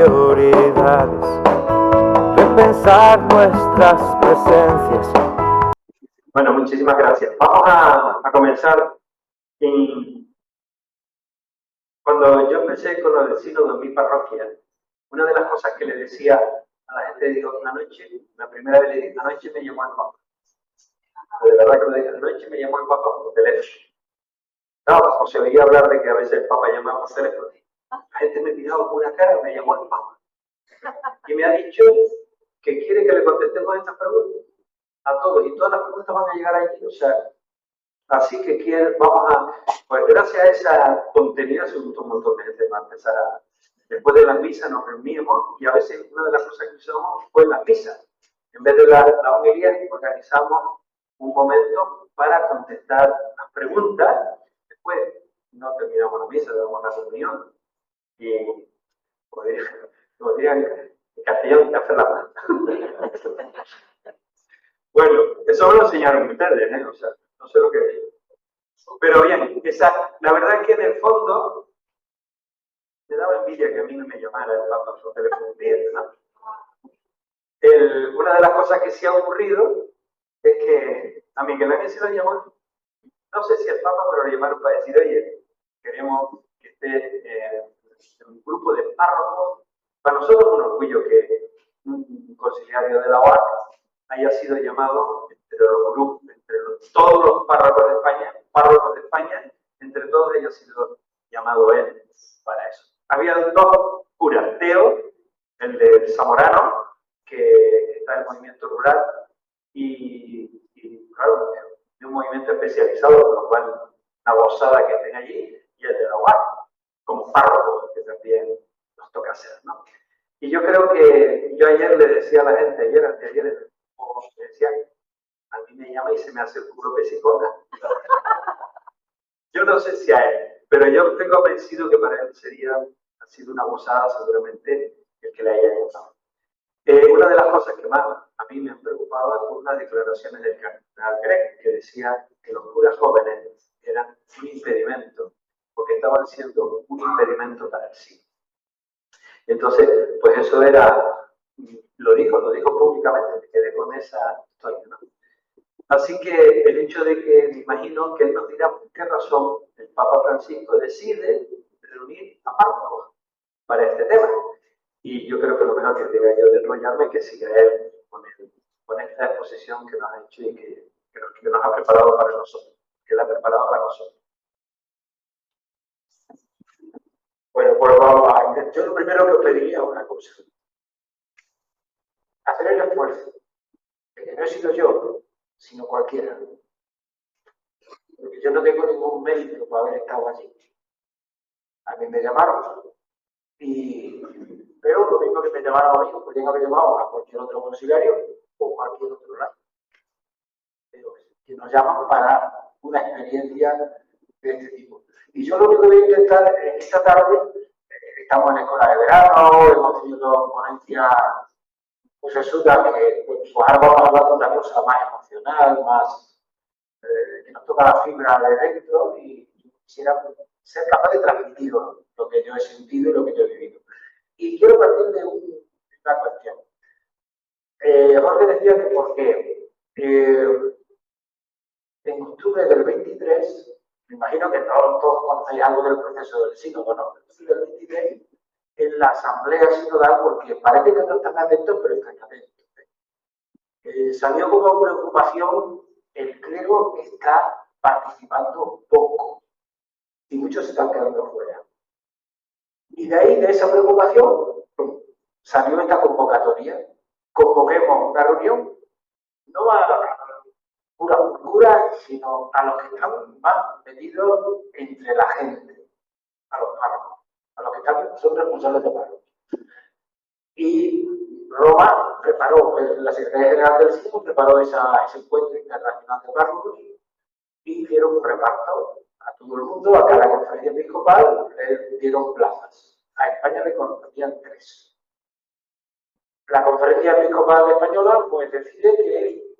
prioridades, repensar nuestras presencias. Bueno, muchísimas gracias. Vamos a comenzar. Cuando yo empecé con lo del sínodo en mi parroquia, una de las cosas que le decía a la gente, digo, la primera vez le dije, anoche me llamó el Papa. De verdad que lo dije, anoche me llamó el Papa por teléfono. No, o se veía hablar de que a veces el Papa llamaba por teléfono. La gente me miraba con una cara y me llamó el Papa. Y me ha dicho que quiere que le contestemos estas preguntas a todos. Y todas las preguntas van a llegar allí. O sea, así que pues gracias a esa tontería se juntó un montón de gente para empezar después de las misas nos reuníamos y a veces una de las cosas que usamos fue las misas. En vez de la homilía, organizamos un momento para contestar las preguntas. Después no terminamos la misa, damos la reunión y como dirían en castellano, café la mano. Bueno, eso me lo enseñaron ustedes, ¿eh? O sea, no sé lo que digo. Pero bien, la verdad es que en el fondo me daba envidia que a mí no me llamara el Papa por teléfono un día, ¿no? Una de las cosas que sí ha ocurrido es que a Miguel Ángel se lo llamó, no sé si el Papa, pero lo llamaron para decir, oye, queremos que esté en un grupo de párrocos. Para nosotros es un orgullo que un conciliario de la OAC haya sido llamado entre los grupos, todos los párrocos de España, entre todos ellos ha sido llamado él para eso. Había dos curas, Teo, el de Zamorano, que está en el movimiento rural, y claro, de un movimiento especializado, con lo cual una gozada que estén allí, y el de la UAC, como párroco, que también nos toca hacer, ¿no? Y yo creo que yo ayer le decía a la gente, anteayer, le decía, a mí me llama y se me hace el culo pesicona. Yo no sé si a él, pero yo tengo convencido que para él ha sido una gozada seguramente el que le haya llamado. Una de las cosas que más a mí me han preocupado es por unas declaraciones del cardenal Greg, que decía que los curas jóvenes eran un impedimento, porque estaban siendo un impedimento para el sí. Entonces, pues eso lo dijo públicamente, me quedé con esa historia, ¿no? Así que el hecho de que me imagino que él nos dirá por qué razón el Papa Francisco decide reunir a párrocos para este tema. Y yo creo que lo mejor que diga yo de enrollarme es que siga él con esta exposición que nos ha hecho y que nos ha preparado para nosotros, que la ha preparado para nosotros. Bueno, pues vamos a... Yo lo primero que os pediría es una cosa. Hacer el esfuerzo, que no he sido yo, sino cualquiera. Porque yo no tengo ningún mérito para haber estado allí. A mí me llamaron, pero lo mismo que me llamaron a mí, podrían haber llamado a cualquier otro conciliario o cualquier otro lado. Pero que nos llaman para una experiencia de este tipo. Y yo lo único que voy a intentar esta tarde, estamos en escuela de verano, hemos tenido ponencias pues resulta que pues ahora vamos a hablar de otra cosa más emocional, más que nos toca la fibra de dentro y quisiera ser capaz de transmitir lo que yo he sentido y lo que yo he vivido. Y quiero partir de una cuestión. Jorge decía que porque en octubre del 23, me imagino que todos conocéis algo del proceso del sínodo, ¿no? En octubre del 23, en la asamblea sinodal, porque parece que no están atentos, pero están atentos. Salió como preocupación, el clero está participando poco y muchos se están quedando fuera. Y de ahí, de esa preocupación, salió esta convocatoria. Convoquemos una reunión, no a cura por cura, sino a los que están más metidos entre la gente, a los párrocos, a los que son responsables de párrocos. Y Roma preparó, la Secretaría General del SINO preparó ese encuentro internacional de párrocos y hicieron un reparto a todo el mundo, a cada conferencia episcopal, le dieron plazas. A España le correspondían 3. La conferencia episcopal española pues decide que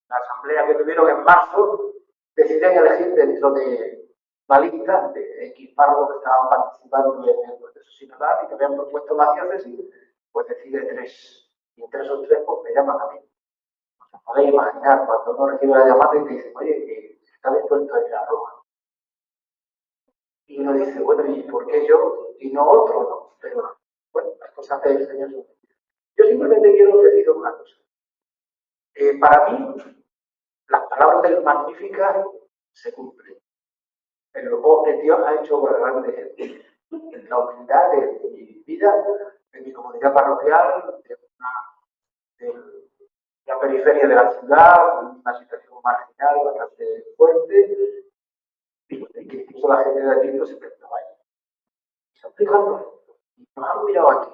la asamblea que tuvieron en marzo deciden elegir dentro de una lista de X párrocos que estaban participando en el proceso sinodal y que habían propuesto la diócesis, pues decide 3. Y entre esos 3, pues me llaman a mí. Os podéis imaginar, cuando uno recibe la llamada y te dicen, oye, que está dispuesto a ir a Roma. Y uno dice, bueno, ¿y por qué yo y no otro? No, pero bueno, las cosas del Señor son. Yo simplemente quiero decir una cosa. Para mí, las palabras del Magnífica se cumplen. Pero Dios ha hecho grandes en la humildad de mi vida, de mi comunidad parroquial, de la periferia de la ciudad, una situación marginal bastante fuerte, y que incluso la gente de aquí no se pensaba ahí. Se aplican y nos han mirado aquí.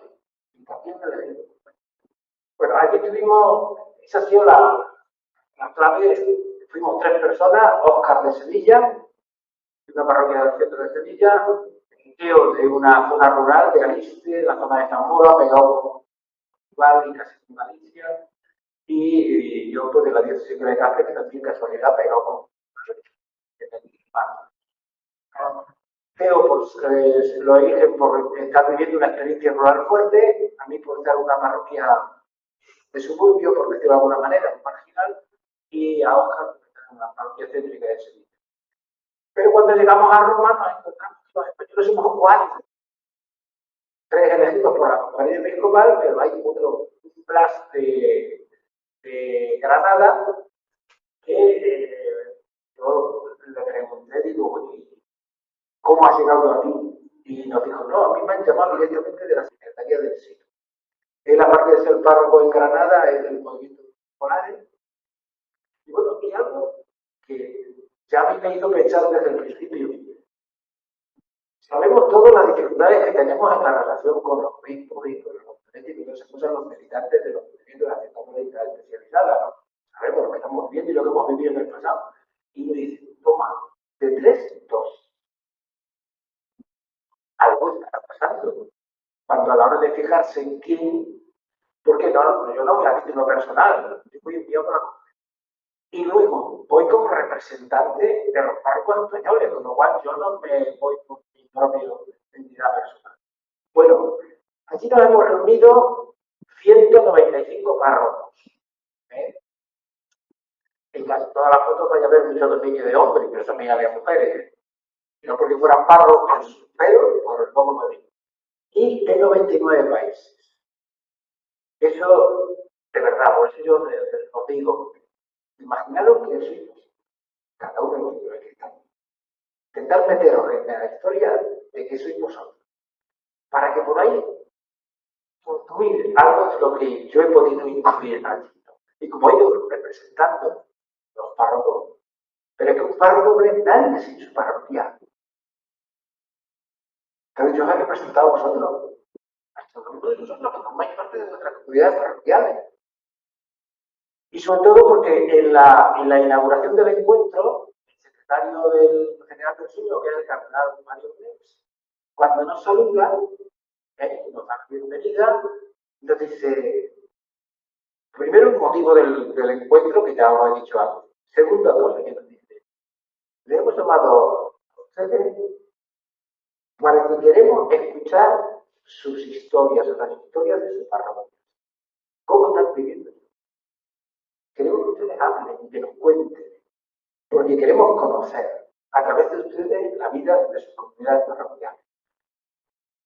Y también me le. Bueno, aquí tuvimos, esa ha sido la clave. Fuimos 3 personas: Óscar de Sevilla, de una parroquia del centro de Sevilla, Teo de una zona rural de Aliste, la zona de Zamora, pegado con Portugal y casi con Galicia, y yo pues de la diócesis de Cáceres, que también casualidad pegado con Teo pues, lo eligen por estar viviendo una experiencia rural fuerte, a mí por estar en una parroquia de suburbio, por decirlo de alguna manera, marginal, y a Óscar en una parroquia céntrica de Sevilla. Pero cuando llegamos a Roma nos encontramos que los españoles somos 4, 3 elegidos por la conferencia episcopal, pero hay otro plus de Granada que yo le pregunté, digo, ¿cómo has llegado aquí? Y nos dijo, no, a mí me han llamado directamente de la Secretaría del Sino. Él, aparte de ser párroco en Granada, es del movimiento Polares. Y bueno, y algo que ya a mí me hizo pensar desde el principio. Sabemos todas las dificultades que tenemos en la relación con los obispos y con los conferentes y se usan los militantes de los movimientos de acción católica especializada, ¿no? Sabemos lo que estamos viendo y lo que hemos vivido en el pasado. Y me dice, toma, de 3, 2. Algo está pasando. Cuando a la hora de fijarse en quién, porque no, yo no voy a título personal, yo voy enviado por la conferencia. Y luego voy como representante de los párrocos españoles, con lo cual yo no me voy por mi propia entidad personal. Bueno, aquí nos hemos reunido 195 párrocos. En casi todas las fotos vaya a haber muchos dominios de hombres, pero también había mujeres. No porque fueran párrocos, pero por el poco lo digo. Y en 99 países. Eso, de verdad, por eso yo os digo, imaginaros que sois cada uno de los que están. Intentar meteros en la historia de que sois vosotros. Para que por ahí construir algo de lo que yo he podido intuir allí. Y como he ido representando los párrocos, pero es que un párroco no es nadie sin su parroquia. Entonces yo os he representado a vosotros, a todo el mundo de nosotros, que formáis parte de nuestras comunidades parroquiales. Y sobre todo porque en la inauguración del encuentro, el secretario del general del Suyo, que es el cardenal Mario Cleves, cuando nos saluda, nos da la bienvenida, nos dice, primero el motivo del encuentro, que ya os he dicho antes. Segunda cosa que nos dice, le hemos llamado a ustedes para que queremos escuchar sus historias, las historias de sus parroquias. ¿Cómo están viviendo? Queremos que ustedes hablen y que nos cuenten, porque queremos conocer a través de ustedes la vida de sus comunidades parroquiales.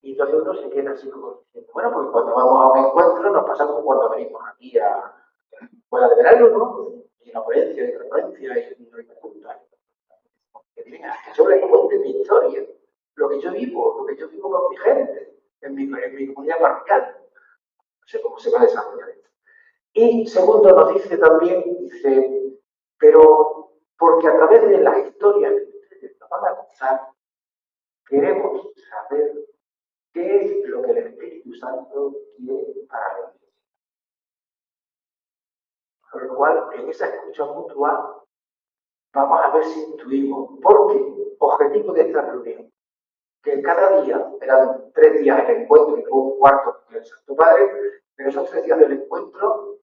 Y entonces uno se queda así como diciendo, bueno, porque cuando vamos a un encuentro nos pasa como cuando venimos aquí a la escuela de verano, ¿no? Y una ponencia, y otra ponencia, y no hay preguntas. Que yo les cuente mi historia, lo que yo vivo con mi gente, en mi comunidad parroquial. No sé cómo se va a desarrollar esto. Y segundo, nos dice también, dice, pero porque a través de las historias que ustedes nos van a contar, queremos saber qué es lo que el Espíritu Santo quiere para la Iglesia. Con lo cual, en esa escucha mutua, vamos a ver si intuimos, porque objetivo de esta reunión, que cada día, eran 3 días el encuentro y luego un cuarto con el Santo Padre, pero esos 3 días del encuentro,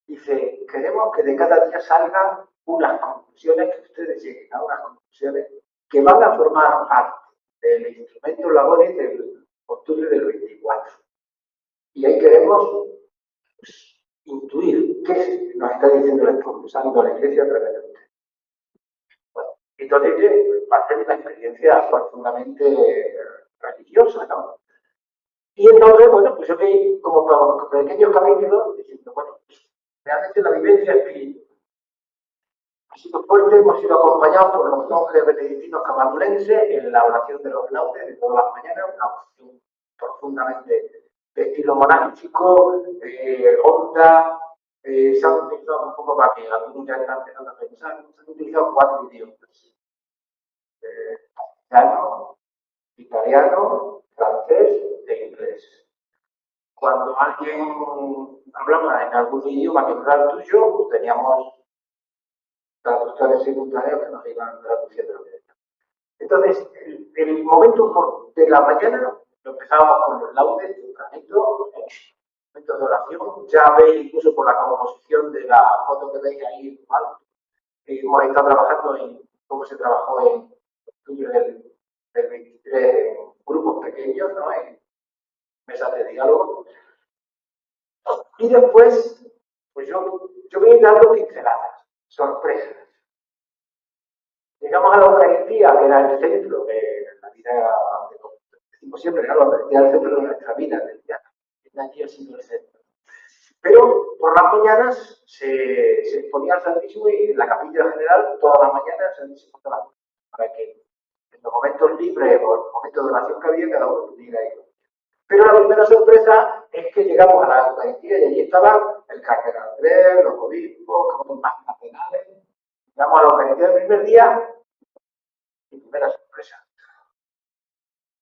dice, queremos que de cada día salgan unas conclusiones, que ustedes lleguen a unas conclusiones que van a formar parte del instrumento labores del octubre del 24. Y ahí queremos pues, intuir qué nos está diciendo el Espíritu Santo a la Iglesia a través de usted. Bueno, entonces va a ser una experiencia profundamente religiosa, ¿no? Y entonces, bueno, pues yo que como por pequeños capítulos, diciendo, bueno, pues, realmente la vivencia espiritual ha sido fuerte, hemos sido acompañados por los monjes benedictinos camadulenses en la oración de los laudes de todas las mañanas, una oración profundamente de estilo monástico, honda, se han utilizado un poco para que algunos ya están empezando a pensar, se han utilizado 4 idiomas, castellano, italiano, francés e inglés. Cuando alguien hablaba en algún idioma que no era el tuyo, pues teníamos traductores simultáneos que nos iban traduciendo lo que decían. Entonces, el momento de la mañana lo empezábamos con los laudes, momentos de oración. Ya veis, incluso por la composición de la foto que veis ahí, ¿vale? Hemos estado trabajando en cómo se trabajó en octubre del 23 en grupos pequeños, ¿no? En mesas de diálogo. Y después, pues yo voy dando pinceladas, sorpresas. Llegamos a la Eucaristía, que era el centro de la vida, decimos siempre, ¿no? La Eucaristía es el centro de nuestra vida, está aquí el siglo centro. Pero por las mañanas se exponía al Santísimo y en la capilla general, todas las mañanas, el Santísimo para que en los momentos libres o en los momentos de oración que había, cada uno pudiera ir. Pero la primera sorpresa es que llegamos a la Eucaristía y allí estaba el cardenal Andrés, los obispos, los más cardenales. Llegamos a la Eucaristía el primer día y primera sorpresa.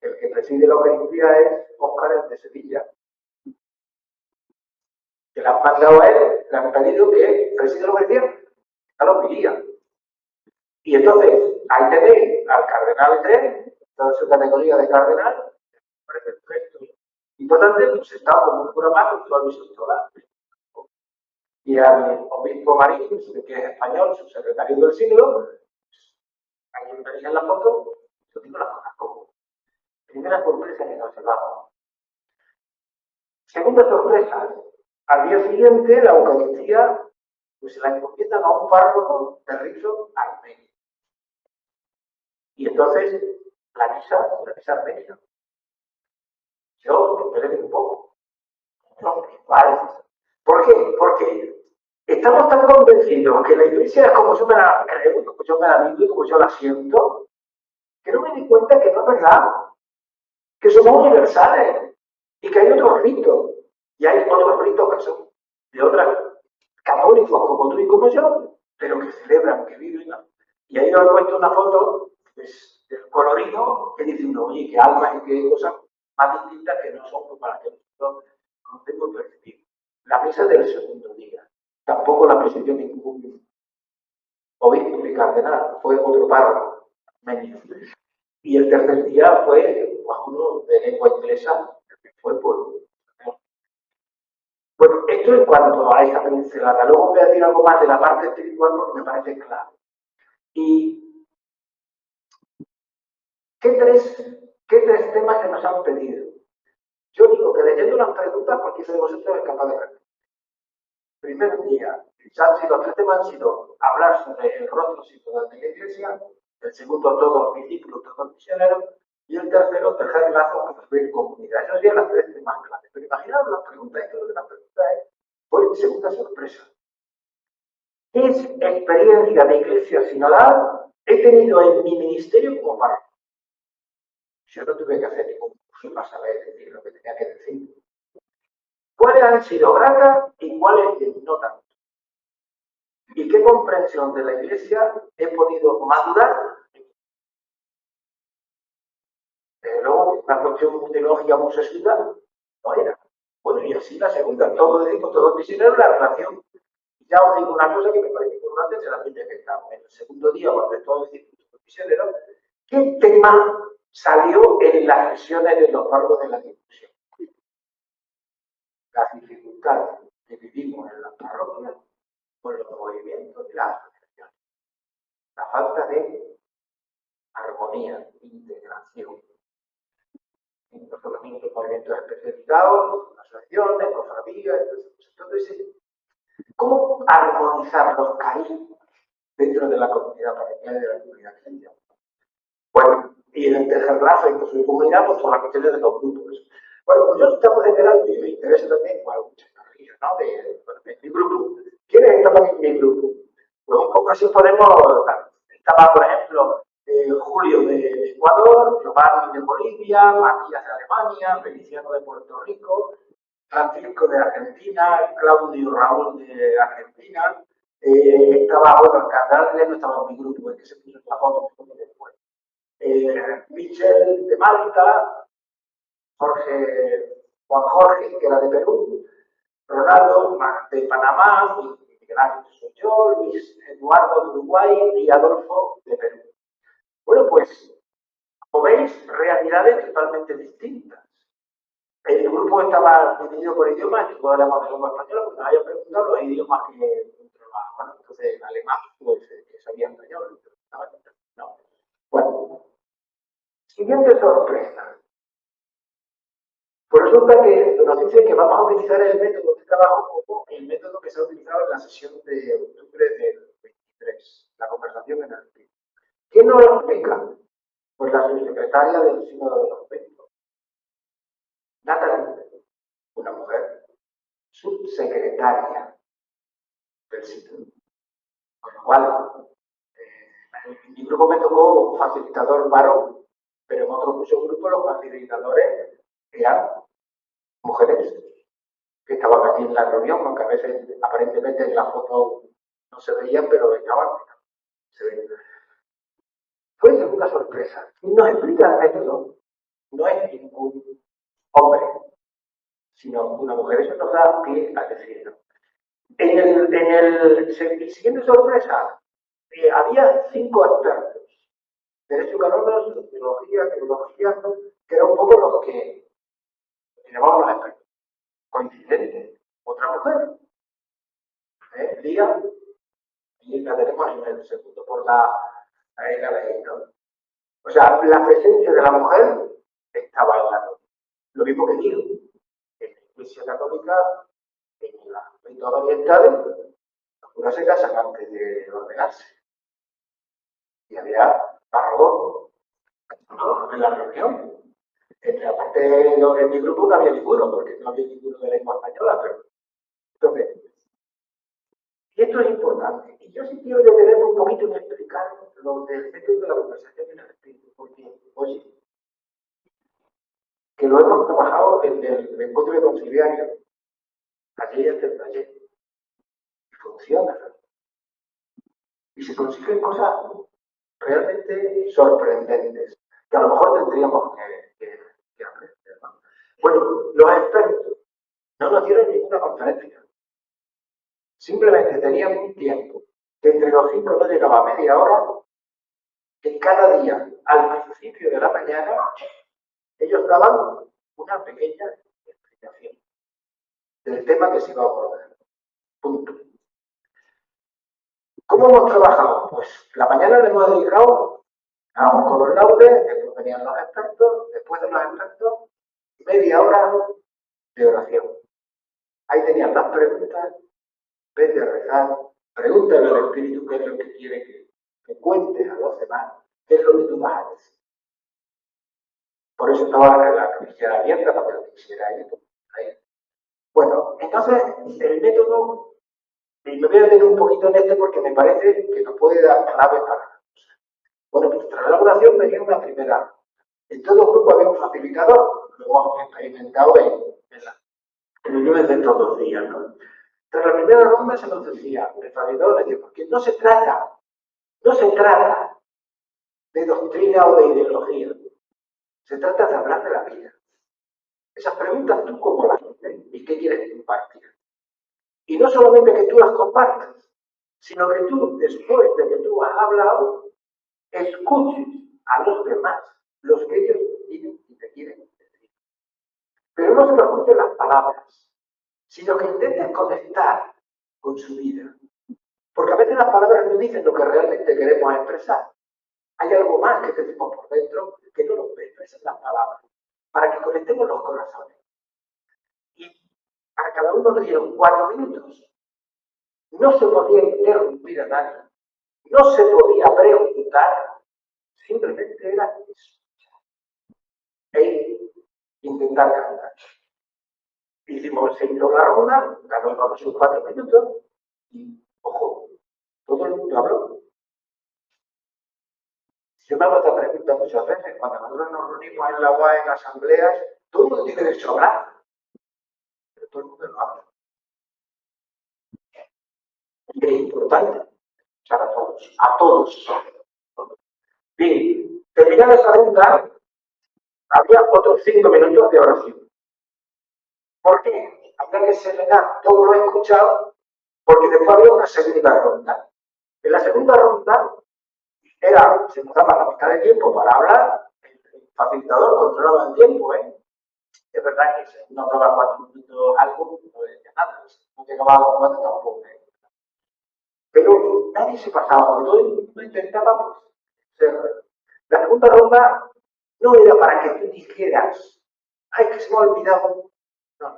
El que preside la Eucaristía es Óscar el de Sevilla. Que le han mandado a él, le han pedido que preside la Eucaristía, ya lo pedía. Y entonces, ahí tenéis al cardenal Andrés, toda su categoría de cardenal, perfecto. Importante, pues está como un cura más con todo el bisautoral. Y al obispo Marín, que es español, su secretario del siglo, ahí veréis en la foto, yo digo las cosas como. Primera sorpresa que nos llevamos. Segunda sorpresa, al día siguiente la Eucaristía pues se la encomiendan a un párroco de Rizo armenio. Y entonces la misa armenia. Yo me enteré un poco. Vale. ¿Por qué? Porque estamos tan convencidos que la Iglesia es como yo me la creo, como yo me la vivo y como yo la siento, que no me di cuenta que no es verdad, que somos universales y que hay otros ritos, y hay otros ritos que son de otras católicos como tú y como yo, pero que celebran, que viven. Y ahí nos he puesto una foto pues, del colorido que dice uno, oye, qué almas y qué cosas más distintas que no son para que nosotros conocemos y percibimos. La misa del segundo día, tampoco la presidió ningún obispo ni cardenal, fue otro párroco, armenio. Y el tercer día fue uno de lengua inglesa, que fue por. Bueno, esto en cuanto a esta pincelada. Luego voy a decir algo más de la parte espiritual porque me parece claro. ¿Y qué tres temas se nos han pedido? Yo digo que leyendo las preguntas, cualquiera de vosotros es capaz de responder. Primer día, los 3 temas han sido hablar sobre el rostro sinodal de la Iglesia, el segundo, todos los discípulos, todos los misioneros, y el tercero, tejer lazos con construir comunidad. Esos serían las 3 temas claves. Pero imaginaos las preguntas, esto de las preguntas es, segunda sorpresa. ¿Qué experiencia de Iglesia sinodal he tenido en mi ministerio como párroco? Yo no tuve que hacer ningún curso para saber decir lo que tenía que decir. ¿Cuáles han sido gratas y cuáles no tanto? ¿Y qué comprensión de la Iglesia he podido madurar? Luego, una cuestión teológica muy sesgada no era. Bueno, y así la segunda, todos decimos, todos misioneros, la relación. Ya os digo una cosa que me parece importante, se la pide que estamos en el segundo día, cuando todos decimos misioneros, ¿qué tema salió en las sesiones de los párrocos de la discusión? Las dificultades que vivimos en las parroquias con los movimientos y las asociaciones. La falta de armonía, integración. Los movimientos especializados, asociaciones, cofradías, entonces, ¿cómo armonizar los carismas dentro de la comunidad parroquial y de la comunidad cristiana? Bueno, y en el tercer raza y por su comunidad, pues todas las cuestiones de los grupos. Bueno, pues yo estamos generando, y me interesa también, bueno, muchas energías, ¿no? De mi grupo. ¿Quiénes estaban en mi grupo? Pues un poco así podemos, estaba, por ejemplo, Julio de Ecuador, Giovanni de Bolivia, Matías de Alemania, Feliciano de Puerto Rico, Francisco de Argentina, Claudio Raúl de Argentina, estaba, bueno, el canal no estaba en mi grupo, es que se puso la foto después. Michel de Malta, Juan Jorge, que era de Perú, Ronaldo de Panamá, Miguel Ángel soy yo, Luis Eduardo de Uruguay y Adolfo de Perú. Bueno, pues, como veis, realidades totalmente distintas. El grupo estaba dividido por idiomas, y todos hablamos de lengua española, porque nos habían preguntado los idiomas que controlaban. Bueno, entonces, alemán, pues, que sabía español, no. Bueno, siguiente sorpresa. Pues resulta que nos dice que vamos a utilizar el método de trabajo como el método que se ha utilizado en la sesión de octubre del 23, la conversación en el espíritu. ¿Quién nos lo explica? Pues la subsecretaria del Sínodo de los Médicos, Natalie, una mujer, subsecretaria del Sínodo. Con lo cual, en mi grupo me tocó un facilitador varón, pero en muchos grupos los facilitadores eran mujeres que estaban aquí en la reunión, aunque a veces aparentemente en la foto no se veían, pero estaban. Fue segunda sorpresa. Y nos explica el método. No es ningún hombre, sino una mujer. Eso nos da pie a decirlo. En el siguiente sorpresa, había 5 expertos. Derecho canónico, sociología, teología, que eran un poco los que llamaban los expertos. Coincidente, otra mujer, Lía, y la tenemos en el segundo, por la ley, ¿no? O sea, la presencia de la mujer estaba en la noche. Lo mismo que digo, en la Iglesia Católica, en las ritos orientales, los curas se casan antes de ordenarse. Y había párrocos en la reunión. Aparte de mi grupo no había ninguno, porque no había ninguno de lengua española, pero entonces, y esto es importante. Y yo sí quiero detenerme un poquito en explicar lo del método de la conversación en el espíritu, porque, oye, que lo hemos trabajado en el encuentro de conciliario, allí hasta el taller, y funciona. Y se consiguen cosas realmente sorprendentes, que a lo mejor tendríamos que aprender, ¿no? Bueno, los expertos no nos dieron ninguna conferencia. Simplemente tenían un tiempo que entre los 5 no llegaba a media hora, que cada día, al principio de la mañana, ellos daban una pequeña explicación del tema que se iba a abordar. Punto. ¿Cómo hemos trabajado? Pues la mañana le hemos dedicado a con los laudes, después venían los expertos, después de los expertos, media hora de oración. Ahí tenían las preguntas, vete a rezar, pregúntale al Espíritu qué es lo que quiere que cuentes a los demás, qué es lo que tú vas a decir. Por eso estaba la capilla abierta para que lo quisiera ir ahí. Bueno, entonces el método, y me voy a detener un poquito en este porque me parece que nos puede dar claves para la cosa. Bueno, pues tras la oración venía una primera. En todo grupo había un facilitador, lo hemos experimentado en las reuniones de todos los días, ¿no? Tras la primera ronda se nos decía, el facilitador decía, porque no se trata de doctrina o de ideología, se trata de hablar de la vida. Esas preguntas tú cómo las haces y qué quieres compartir. Y no solamente que tú las compartas, sino que tú, después de que tú has hablado, escuches a los demás, los que ellos tienen y te quieren decir. Pero no solo escuches las palabras, sino que intentes conectar con su vida. Porque a veces las palabras no dicen lo que realmente queremos expresar. hay algo más que tenemos por dentro que no lo vemos, esas son las palabras, para que conectemos los corazones. Y a cada uno le dieron 4 minutos. No se podía interrumpir a nadie, no se podía preguntar, simplemente era escuchar e intentar cantar. Hicimos se hizo la ronda, cada uno por sus 4 minutos y, ojo, todo el mundo habló. Yo me hago esta pregunta muchas veces, cuando nosotros nos reunimos en la UAE, en asambleas, todo el mundo tiene derecho a hablar, pero todo el mundo no habla. Y es importante escuchar a todos, a todos. Bien, terminada esa ronda, había otros 5 minutos de oración. ¿Por qué? Había que serenar todo lo escuchado, porque después había una segunda ronda. En la segunda ronda se nos daba la mitad de tiempo para hablar, el facilitador controlaba el tiempo, ¿eh? Es verdad que si no daba 4 minutos algo, no decía nada, no llegaba a los 4 tampoco. Pero nadie se pasaba, porque todo el mundo intentaba pues, ser. La segunda ronda no era para que tú dijeras, ay, que se me ha olvidado. No, no.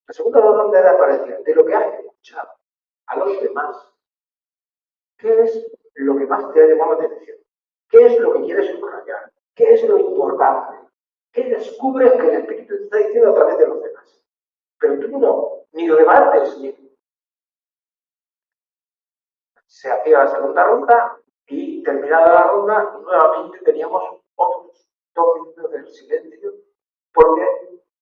La segunda ronda era para decir, de lo que has escuchado a los demás, ¿qué es lo que más te ha llamado la atención? ¿Qué es lo que quieres subrayar? ¿Qué es lo importante? ¿Qué descubres que el Espíritu te está diciendo a través de los demás? Pero tú no, ni rebates, ni... Se hacía la segunda ronda y terminada la ronda, nuevamente teníamos otros 2 minutos de silencio, porque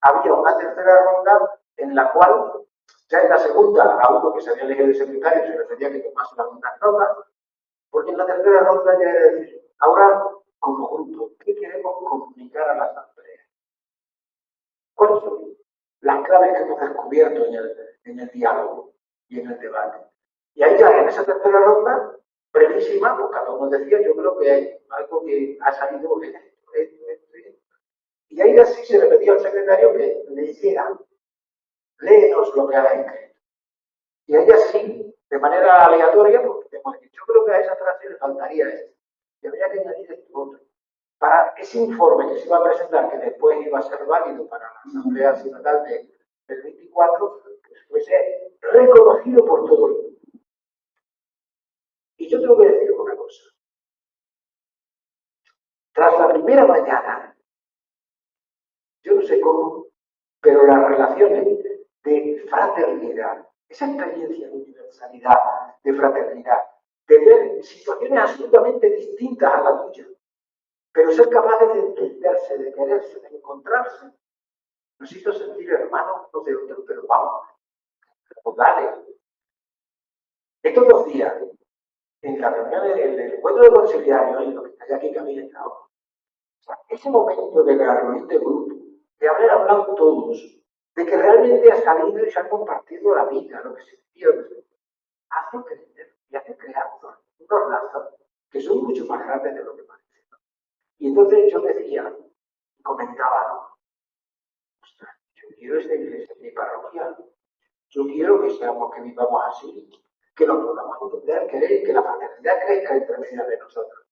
había una tercera ronda en la cual, ya en la segunda, a uno que se había elegido de secretario se le pedía que tomase unas notas, porque en la tercera ronda ya era decir, ahora, como grupo, ¿qué queremos comunicar a la asamblea? ¿Cuáles son las claves que hemos descubierto en el diálogo y en el debate? Y ahí ya en esa tercera ronda, brevísima, pues cada uno decía, yo creo que hay algo que ha salido de esto. Y ahí así se le pedía al secretario que leyera, léenos lo que has escrito. Y ahí así, de manera aleatoria, porque yo creo que a esa frase le faltaría esto. Y habría que añadir esto otro. Para ese informe que se iba a presentar, que después iba a ser válido para la Asamblea Sinodal del 24, pues fuese reconocido por todo el mundo. Y yo tengo que decir una cosa. Tras la primera mañana, yo no sé cómo, pero las relaciones de fraternidad, esa experiencia de universalidad, de fraternidad, de ver situaciones absolutamente distintas a la tuya, pero ser capaces de entenderse, de quererse, de encontrarse, nos hizo sentir hermanos unos de otros, pero vamos, pues dale. Estos 2 días, en la reunión, en el encuentro de conciliario, y lo que está aquí que habéis estado, o sea, ese momento de la reunión de grupo, de haber hablado todos, de que realmente ha salido y se han compartido la vida, lo que se vivió, hace crecer y hace crear unos lazos que son mucho más grandes de lo que parece. Y entonces yo decía, comentaba, ¿no? Ostras, yo quiero esta iglesia en mi parroquia, yo quiero que seamos, que vivamos así, que nos podamos entender, querer, que la fraternidad crezca entre medio de nosotros.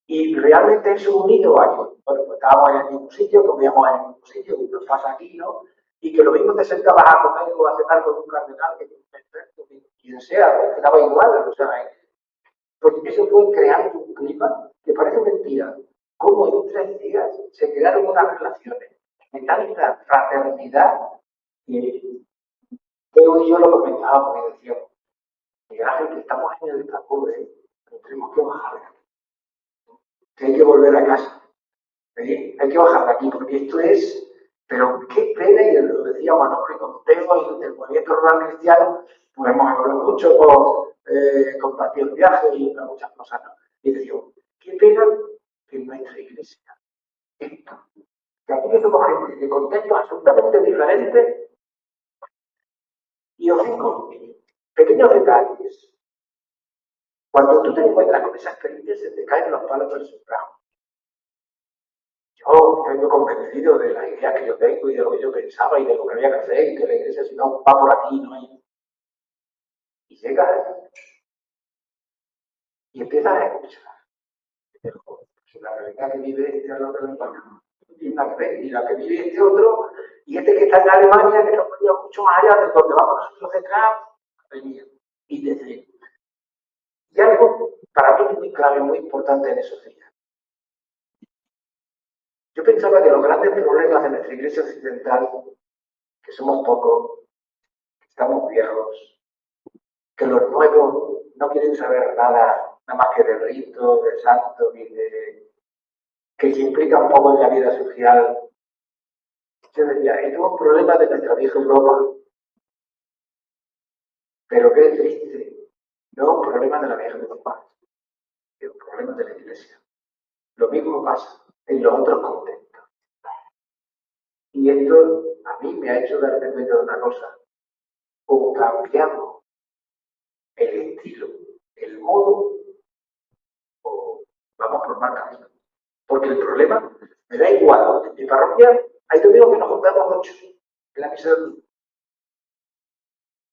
Y realmente eso unido a que, bueno, pues estábamos en el mismo sitio, comíamos en el mismo sitio, que nos pasa aquí, ¿no? Y que lo mismo te sentabas a comer o a cenar con un cardenal que con un experto, que quien sea, pues quedaba igual, o sea, pues eso fue creando un clima que parece mentira. Cómo en 3 días se crearon unas relaciones de tanta fraternidad que Teo y yo lo comentábamos y decíamos, Miguel Ángel, que estamos en el pobre, pero tenemos que bajar de aquí. Que hay que volver a casa. Hay que bajar de aquí, porque esto es, pero qué pena, y lo decía Manolo con Teo y del movimiento rural cristiano, pues hemos hablado mucho, compartido viajes y muchas cosas, ¿no? Y decíamos, qué pena que en nuestra iglesia, esto, que aquí que somos gente de contextos absolutamente diferentes, y os digo, pequeños detalles. Cuando tú te encuentras con esa experiencia, se te caen los palos del sombrero. Yo estoy convencido de la idea que yo tengo y de lo que yo pensaba y de lo que había que hacer y que la iglesia si no va por aquí, no hay. Y llegas y empiezas a escuchar. Pues la realidad que vive este al otro en España no tiene nada que ver, y la que vive este otro, y este que está en Alemania, que está mucho más allá de donde vamos nosotros detrás, y desde. Y algo para mí muy clave, muy importante en esos días. Yo pensaba que los grandes problemas de nuestra iglesia occidental, que somos pocos, que estamos viejos, que los nuevos no quieren saber nada más que de rito, de santo y de que se implica un poco en la vida social. Yo decía, es un problema de nuestra vieja Europa, pero qué triste, no es un problema de la vieja Europa, es un problema de la iglesia. Lo mismo pasa en los otros contextos. Y esto a mí me ha hecho darme cuenta de una cosa, o cambiamos el estilo, el modo, o vamos por mal camino. Porque el problema, me da igual, en mi parroquia hay domingos que nos juntamos 8 en la misa del domingo.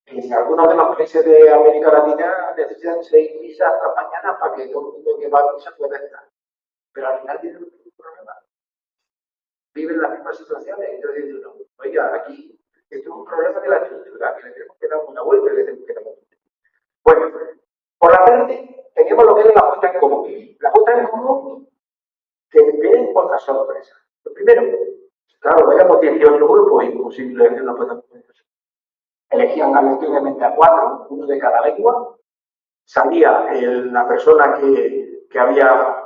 En algunos de los países de América Latina necesitan 6 misas hasta mañana para que todo el mundo que va a misa pueda estar. Pero al final tienen un problema. Viven las mismas situaciones. Entonces dicen, no, oiga, aquí esto es un problema de la estructura, que le tenemos que dar una vuelta y le tenemos que dar una vuelta. Bueno, por la tarde teníamos lo que es la puesta en común. La puesta en común que tienen otras sorpresas. Lo primero, claro, éramos 18 grupos, imposible que no puedan. Elegían aleatoriamente a 4, uno de cada lengua. Salía la persona que había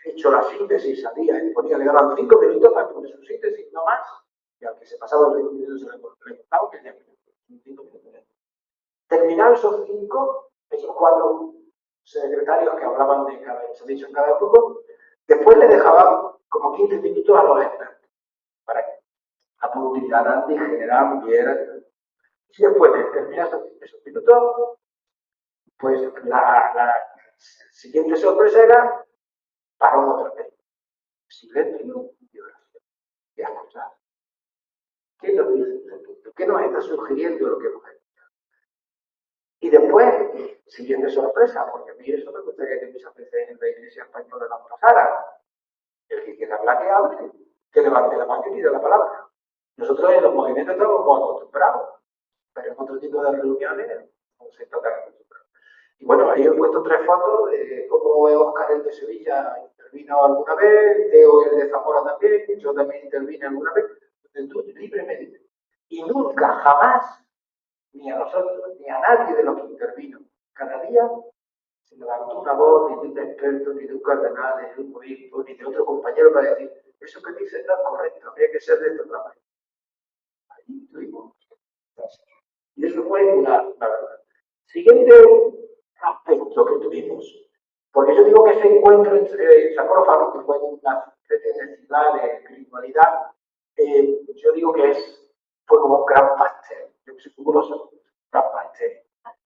hecho la síntesis, salía y ponía, le daban 5 minutos para poner su síntesis, no más. Y al que se pasaba los 5 minutos se le contaba que tenía 5 minutos. Terminados esos 5, esos 4 secretarios que hablaban de cada servicio en cada grupo, después le dejaban como 15 minutos a los expertos para que apuntaran, dijeran, vieran. Y después de terminar esos minutos, pues la siguiente sorpresa era parón otra vez. Silencio y oración. Y a escuchar. ¿Qué nos dice ese punto? ¿Qué nos está sugiriendo lo que hemos hecho? Y después, siguiente sorpresa, porque a mí eso me gustaría que muchas veces en la iglesia española nos pasara. El que quiera hablar, que hable, que levante la mano y pida la palabra. Nosotros en los movimientos estamos acostumbrados, pero en otro tipo de reuniones no se está tan acostumbrado. Y bueno, ahí he puesto 3 fotos de cómo Óscar, el de Sevilla, intervino alguna vez, Teo, el de Zamora también, y yo también intervine alguna vez, libremente. Y nunca, jamás, ni a nosotros, ni a nadie de los que intervino, cada día se levantó una voz ni de un experto, ni de un cardenal, ni de un obispo, ni de otro compañero para decir, eso que dice no es correcto, habría que ser de esta otra manera. Ahí tuvimos. Y eso fue una verdad. Siguiente aspecto que tuvimos, porque yo digo que ese encuentro entre Sacrófago, que fue una necesidad de espiritualidad, yo digo que fue como un gran pastel, yo soy un gran pastel,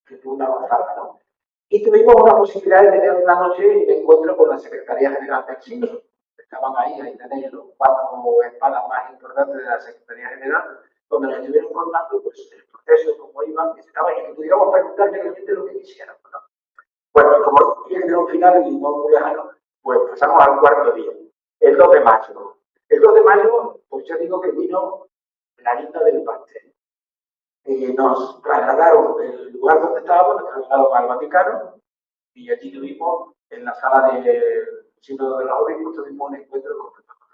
que fue una gozada, ¿no? Y tuvimos una posibilidad de tener una noche de encuentro con la Secretaría General del Sínodo. Estaban ahí tenéis los 4 espadas más importantes de la Secretaría General, donde nos estuvieron contando pues, el proceso, cómo iban, que estaban, y que pudiéramos preguntar realmente lo que quisiéramos, ¿no? Bueno, como tiene que tener un final y no muy lejano, pues pasamos al cuarto día, el 2 de mayo. El 2 de mayo, pues yo digo que vino la guinda del pastel. Nos trasladaron del lugar donde estábamos, nos trasladaron al Vaticano y allí tuvimos, en la sala del Sínodo de los Obispos, tuvimos un encuentro con el Papa.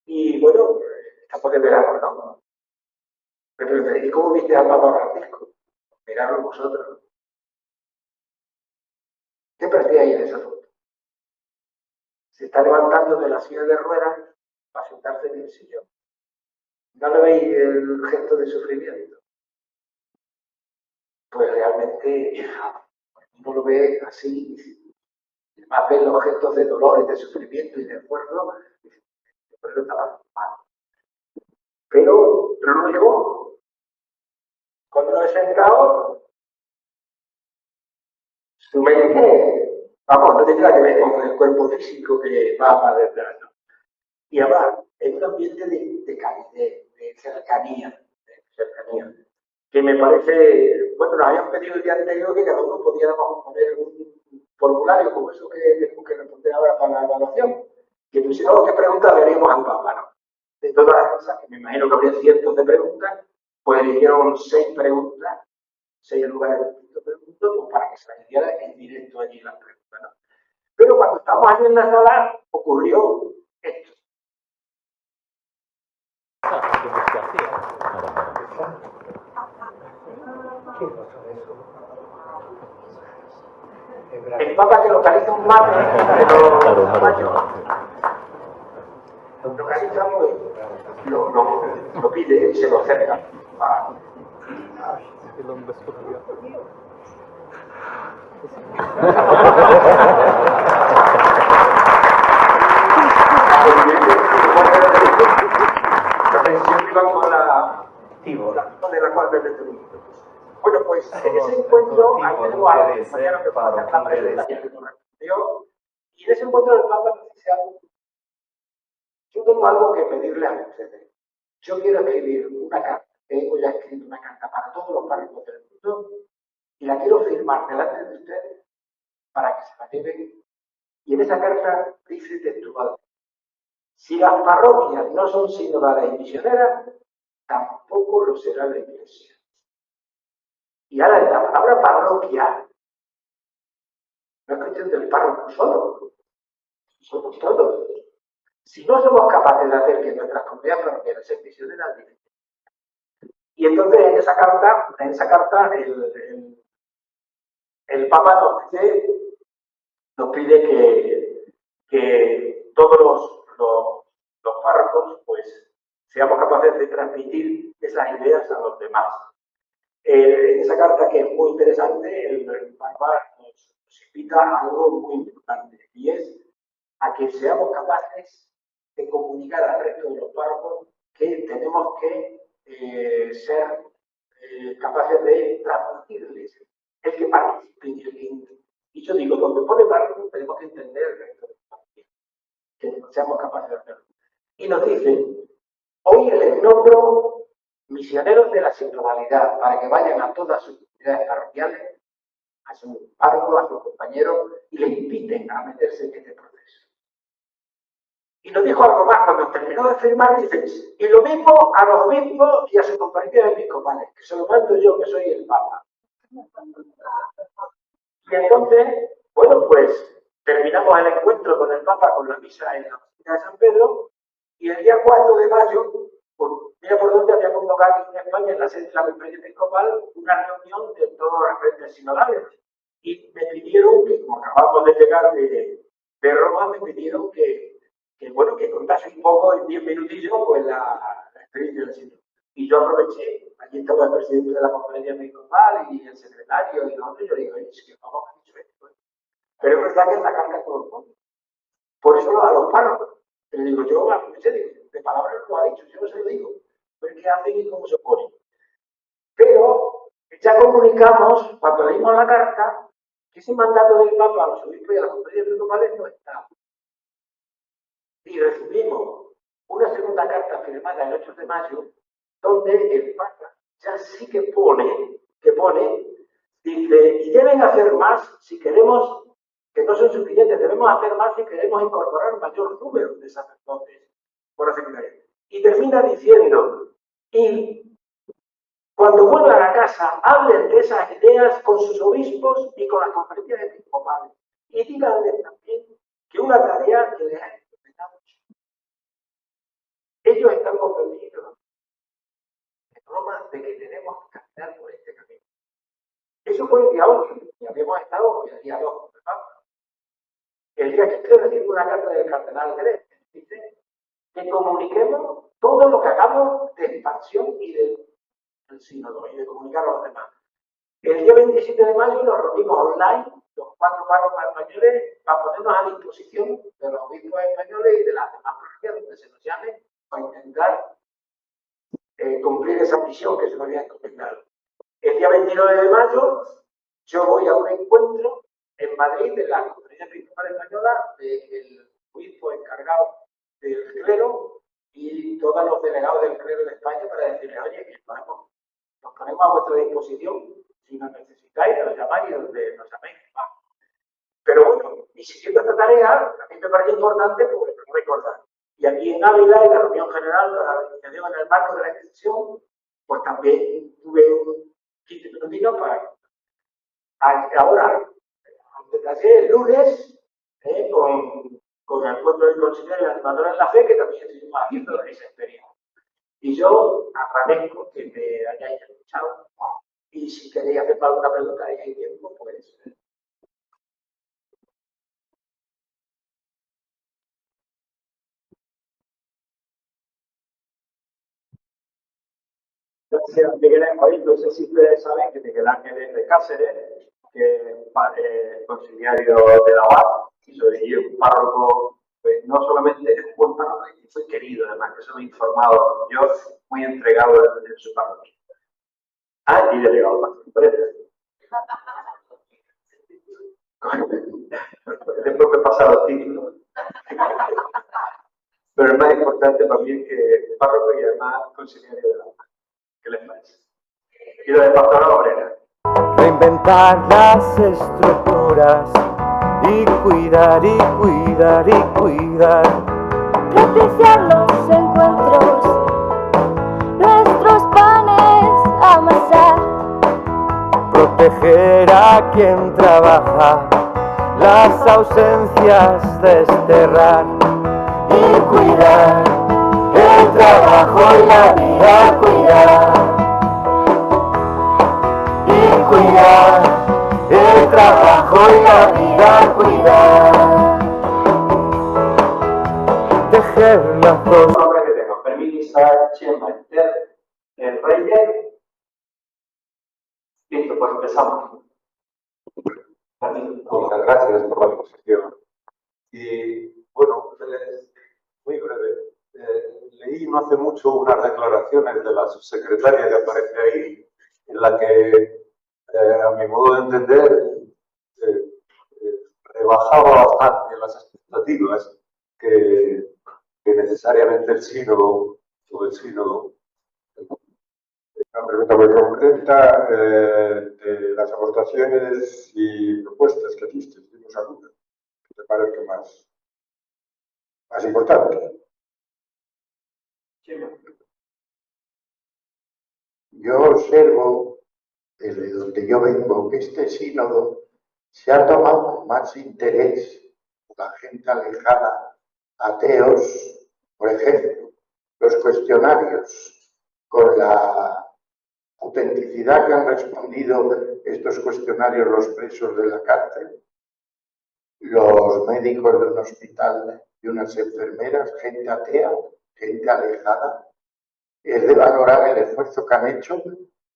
Y bueno, estamos de verano, ¿no? Me preguntaréis, ¿y cómo viste al Papa Francisco? Miradlo vosotros. ¿Qué percibíais en esa foto? Se está levantando de la silla de ruedas para sentarse en el sillón. ¿No le veis el gesto de sufrimiento? Pues realmente uno lo ve así, y más ve los gestos de dolor y de sufrimiento y de esfuerzo, pero no estaba mal. Pero luego, cuando he sentado, su mente, vamos, no tiene nada que ver con el cuerpo físico que va más detrás, ¿no? Y además, es un ambiente de calidez, de cercanía, que me parece, bueno, nos habían pedido el día anterior que cada uno pudiéramos poner formulario como eso que tenemos que responder ahora para la evaluación, que pusiéramos qué preguntas le haríamos al Papa, ¿no? De todas las cosas, que me imagino que habría cientos de preguntas, pues eligieron 6 preguntas, 6 lugares distintos del mundo, pues para que se las hiciera en directo allí las preguntas, ¿no? Pero cuando estábamos allí en la sala, ocurrió esto. El Papa que localiza un mapa de los caballos, localiza, pues, lo pide y se lo acerca. La pensión iba con la de la cual me detuve. Bueno, pues en ese encuentro, ahí tenemos a los compañeros que van a hacer la presentación que correspondió, y en ese encuentro el Papa nos dice algo. Yo tengo algo que pedirle a ustedes. Yo quiero escribir una carta, tengo ya escrito una carta para todos los párrocos del mundo, y la quiero firmar delante de ustedes para que se la lleven. Y en esa carta dice textualmente: si las parroquias no son sinodales y misioneras, tampoco lo será la Iglesia. Y ahora la palabra parroquia no es cuestión del párroco solo, somos todos. Si no somos capaces de hacer que nuestras comunidades parroquiales sean misioneras, y entonces en esa carta el Papa nos pide que todos los párrocos pues seamos capaces de transmitir esas ideas a los demás. En esa carta, que es muy interesante, el Papa nos invita a algo muy importante, y es a que seamos capaces de comunicar al resto de los párrocos que tenemos que ser capaces de transmitirles el que participen y yo digo, donde pone párroco tenemos que entender el resto de los párrocos, que seamos capaces de hacerlo. Y nos dicen: hoy les nombro misioneros de la sinodalidad para que vayan a todas sus comunidades parroquiales, a sus párrocos, a sus compañeros, y les inviten a meterse en este proceso. Y nos dijo algo más cuando terminó de firmar, dice: y lo mismo a los obispos y a sus conferencias episcopales, que se lo mando yo, que soy el Papa. Y entonces, bueno, pues terminamos el encuentro con el Papa, con la misa en la Basílica de San Pedro, y el día 4 de mayo, pues, mira por dónde había convocado aquí en España, en la sede de la Conferencia Episcopal, una reunión de todos los frentes sinodales. Y me pidieron que, como acabamos de llegar de Roma, me pidieron que contase un poco en 10 minutillos pues la experiencia del Señor. Y yo aproveché, allí estaba el presidente de la Conferencia Episcopal y el secretario y nosotros, yo digo: es que vamos a dicho esto. Pero es verdad que es la carga todo el mundo. Por eso a los párrocos. Le digo, yo aproveché, de palabras lo ha dicho, yo no se lo digo. Pero qué hacen y cómo se oponen. Pero ya comunicamos, cuando leímos la carta, que ese mandato del Papa a los obispos y a las conferencias episcopales no está. Y recibimos una segunda carta firmada el 8 de mayo, donde el Papa ya sí que pone, dice: y deben hacer más si queremos, que no son suficientes, debemos hacer más si queremos incorporar un mayor número de sacerdotes por la secretaría. Y termina diciendo: y cuando vuelvan a casa, hablen de esas ideas con sus obispos y con las conferencias episcopales. Y díganles también que una tarea que les ha encomendado. Ellos están convencidos en Roma de que tenemos que caminar por este camino. Eso fue el día 8, y habíamos estado el día 2 con el Papa. El día 15 recibimos una carta del cardenal Grech, que dice que comuniquemos todo lo que hagamos de expansión y del sínodo, y de comunicar a los demás. El día 27 de mayo nos reunimos online, los 4 párrocos españoles, para ponernos a disposición de los obispos españoles y de las demás parroquias donde se nos llame, para intentar cumplir esa misión que se nos había encomendado. El día 29 de mayo yo voy a un encuentro en Madrid de la Conferencia Episcopal Española del obispo encargado del clero y todos los delegados del clero de España, para decirles: oye, que nos ponemos a vuestra disposición, si nos necesitáis, nos llamáis y donde nos llaméis. Pero bueno, y siguiendo esta tarea, a mí me parece importante pues, recordar. Y aquí en Ávila, en la reunión general para la organización en el marco de la extensión, pues también tuve 15 minutitos para ahora, detalle el lunes, con el pueblo del consejero y la animadora en la fe, que también estuvimos haciendo esa experiencia. Y yo agradezco que me hayáis escuchado. Y si queréis hacerme alguna pregunta y hay tiempo, pues. Gracias, Miguel Ángel. No sé si ustedes saben que Miguel Ángel es de Cáceres, que es conciliario de la UAC, y un párroco, pues, no solamente es buen párroco, y fue querido, además, que eso me he informado yo, muy entregado en su parroquia. Ah, y delegado más. Después me pasa los títulos. Pero el más importante para mí es que párroco y además conciliario de la UAC. ¿Qué les parece? Y lo de Pastora Obrera. Reinventar las estructuras y cuidar y cuidar y cuidar. Propiciar los encuentros, nuestros panes amasar. Proteger a quien trabaja, las ausencias desterrar. Y cuidar el trabajo y la vida, cuidar. Y cuidar el trabajo y la vida, cuidar. Tejer las dos. Nombre que tengo, Permisa, Chema, Esther, el Reyes. Listo, pues empezamos. Muchas gracias por la exposición. Y bueno, muy breve. Leí no hace mucho unas declaraciones de la subsecretaria que aparece ahí, en la que, a mi modo de entender, rebajaba bastante las expectativas que necesariamente el sínodo o el sínodo. Una pregunta muy concreta de las aportaciones y propuestas que hiciste. ¿Tienes alguna que te parezca más importante? Yo observo, desde donde yo vengo, que este sínodo se ha tomado con más interés por la gente alejada, ateos, por ejemplo, los cuestionarios, con la autenticidad que han respondido estos cuestionarios los presos de la cárcel, los médicos de un hospital y unas enfermeras, gente atea, gente alejada. Es de valorar el esfuerzo que han hecho,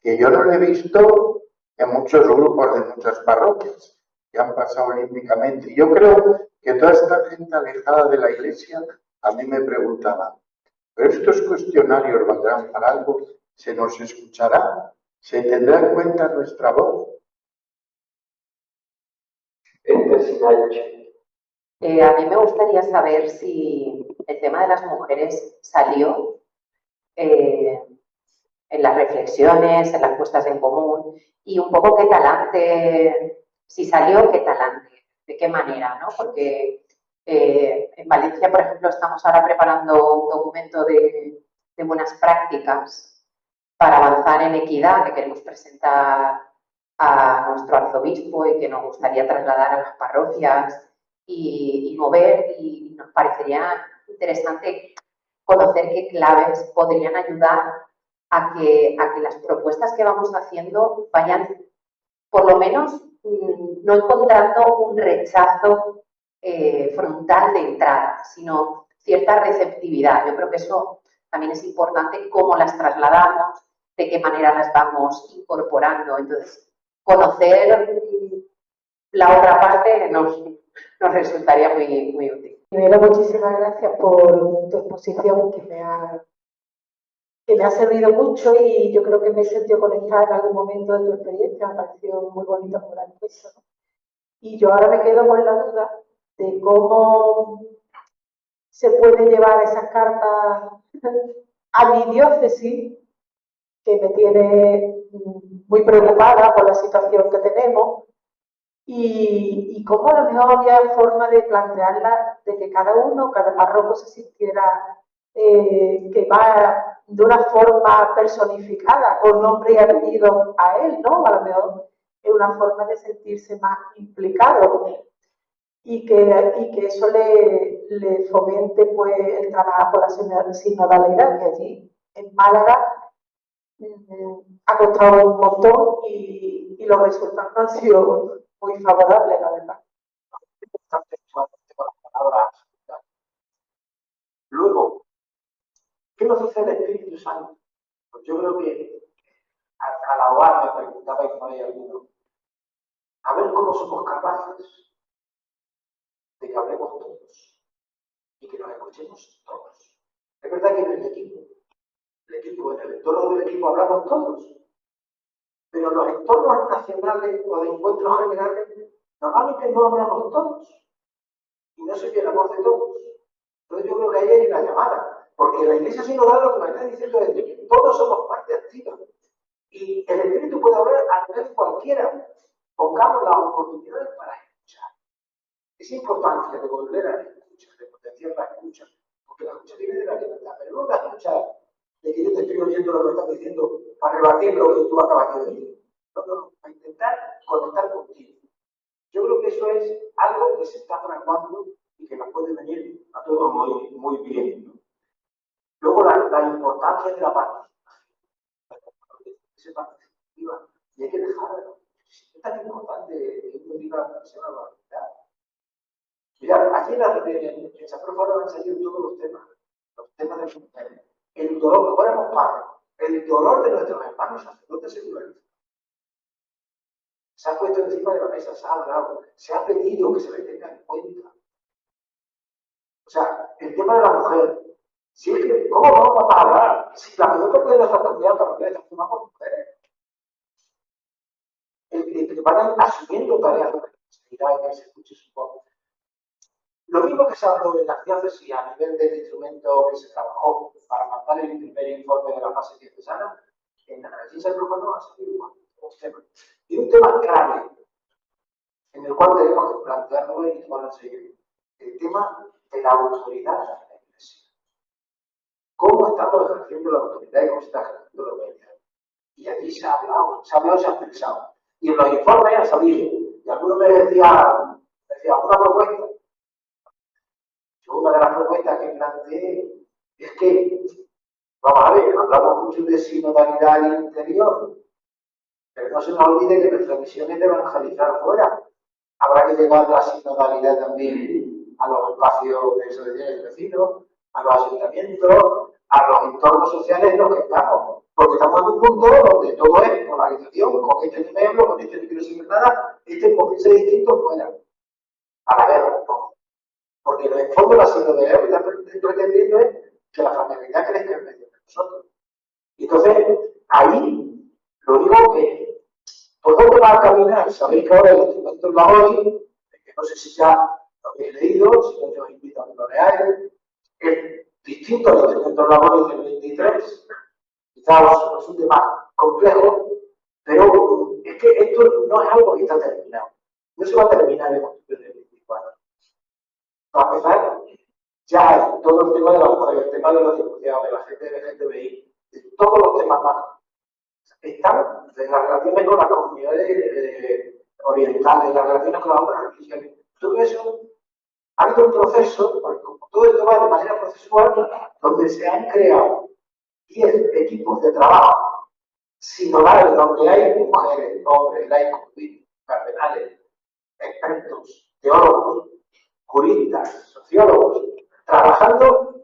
que yo no lo he visto en muchos grupos de muchas parroquias que han pasado olímpicamente. Y yo creo que toda esta gente alejada de la Iglesia, a mí me preguntaban, ¿pero estos cuestionarios valdrán para algo? ¿Se nos escuchará? ¿Se tendrá en cuenta nuestra voz? A mí me gustaría saber si el tema de las mujeres salió en las reflexiones, en las puestas en común, y un poco qué talante, si salió, qué talante, de qué manera, ¿no? Porque en Valencia, por ejemplo, estamos ahora preparando un documento de buenas prácticas para avanzar en equidad que queremos presentar a nuestro arzobispo y que nos gustaría trasladar a las parroquias y mover, y nos parecería interesante conocer qué claves podrían ayudar a que las propuestas que vamos haciendo vayan, por lo menos, no encontrando un rechazo frontal de entrada, sino cierta receptividad. Yo creo que eso también es importante, cómo las trasladamos, de qué manera las vamos incorporando. Entonces, conocer la otra parte nos resultaría muy útil. Primero, muchísimas gracias por tu exposición, que me ha servido mucho, y yo creo que me he sentido conectada en algún momento de tu experiencia. Me ha parecido muy bonito por la encuesta, ¿no? Y yo ahora me quedo con la duda de cómo se puede llevar esas cartas a mi diócesis, que me tiene muy preocupada por la situación que tenemos, y cómo a lo mejor había forma de plantearla, de que cada uno, cada párroco se sintiera que va de una forma personificada, con nombre y apellido a él, ¿no? A lo mejor es una forma de sentirse más implicado y que eso le fomente pues, el trabajo por la sinodalidad, que allí en Málaga ha costado un montón y los resultados no han sido muy favorables, la verdad. Luego, ¿qué nos hace el Espíritu Santo? Pues yo creo que a la OAR me preguntaba y no hay alguno. A ver cómo somos capaces de que hablemos todos y que nos escuchemos todos. Es verdad que en el equipo, en el entorno del equipo hablamos todos, pero en los entornos nacionales o de encuentros generales, normalmente no hablamos todos y no se oye la voz de todos. Entonces yo creo que ahí hay una llamada, porque la Iglesia sinodal lo que nos está diciendo es que todos somos parte activa y el Espíritu puede hablar a nivel cualquiera. Pongamos las oportunidades para escuchar. Esa importancia de volver a la escucha, de potenciar la escucha, porque la escucha viene de la libertad, pero no la escucha de que yo te estoy oyendo lo que estás diciendo para rebatir lo que tú acabas de decir. No, para intentar conectar contigo. Yo creo que eso es algo que se está fraguando y que nos puede venir a todos muy bien, ¿no? Luego la importancia de la participación. Esa participativa, y hay que dejarlo. Es tan importante que uno diga que se va a valorar. Mira, aquí en San Prófalo han salido todos los temas de la mujer. El dolor, que fuéramos párrocos, el dolor de nuestros hermanos sacerdotes seculares. Se ha puesto encima de la mesa, se ha hablado, se ha pedido que se le tenga en cuenta. O sea, el tema de la mujer. Si es que, ¿cómo no vamos a hablar? Si la mayor parte de nuestras comunidades parroquiales están formadas por mujeres. Que vayan asumiendo tareas de responsabilidad y que se escuche su voz. Lo mismo que se habló en las diócesis a nivel del instrumento que se trabajó para mandar el primer informe de la fase diocesana, en la Iglesia Prófano ha salido igual. Y un tema clave, en el cual tenemos que plantearlo y tomarlo en serio, el tema de la autoridad de la Iglesia. ¿Cómo estamos ejerciendo la autoridad y cómo se está ejerciendo la autoridad? Y aquí se ha hablado, se ha expresado. Y en los informes ha salido. Y alguno me decía una propuesta. Yo una de las propuestas que planteé es que, vamos a ver, hablamos mucho de sinodalidad al interior, pero no se nos olvide que nuestra misión es de evangelizar fuera. Habrá que llevar la sinodalidad también a los espacios de asociaciones de vecinos, a los ayuntamientos, a los entornos sociales en los que estamos. Porque estamos en un punto donde todo es polarización, con este no me hablo, con este no quiero saber nada, este piensa distinto fuera. A la guerra, no. Porque en el fondo la sinodalidad que está pretendiendo es que la fraternidad crezca en medio de nosotros. Y entonces, ahí, lo único que, ¿por dónde va a caminar? Sabéis que ahora el instrumento en la ONI, que no sé si ya lo habéis leído, si no os invito a que lo leáis, es distinto al instrumento en la ONI del 23. Quizás os resulte más complejo, pero es que esto no es algo que está terminado. No se va a terminar en octubre del 24. Para empezar, ya hay todo el tema de la mujer, el tema de los divorciados, de la gente de LGTBI, de todos los temas más. Están en las relaciones con las comunidades orientales, las relaciones con las otras religiones. Todo eso ha habido un proceso, porque como todo esto va de manera procesual, donde se han creado 10 equipos de trabajo sinodales, donde hay mujeres, hombres, laicos, cardenales, expertos, teólogos, juristas, sociólogos, trabajando,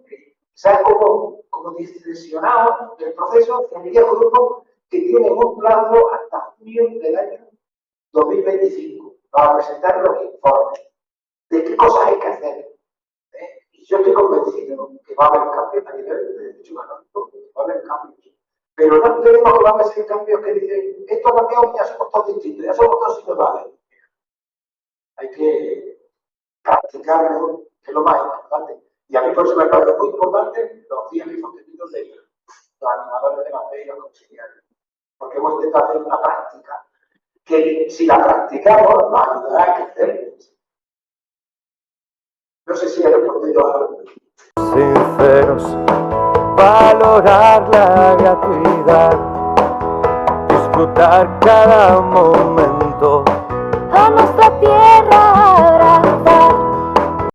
¿sabes como discrecionados del proceso en 10 grupos que tienen un plazo hasta junio del año 2025 para presentar los informes de qué cosas hay que hacer. Y yo estoy convencido que va a haber cambios a nivel de derecho canónico, va a haber cambios. Pero no tenemos que van a ser cambios que dicen, esto ha cambiado, ya somos todos distintos, ya somos todos sinodales. Hay que practicarlo, que es lo más importante. Y a mí por eso me parece muy importante los días y contenidos de los animadores de las medios conciliares. Porque hemos intentado hacer una práctica que si la practicamos nos ayudará a crecer. No sé si he respondido a algo. Sinceros, valorar la gratuidad, disfrutar cada momento,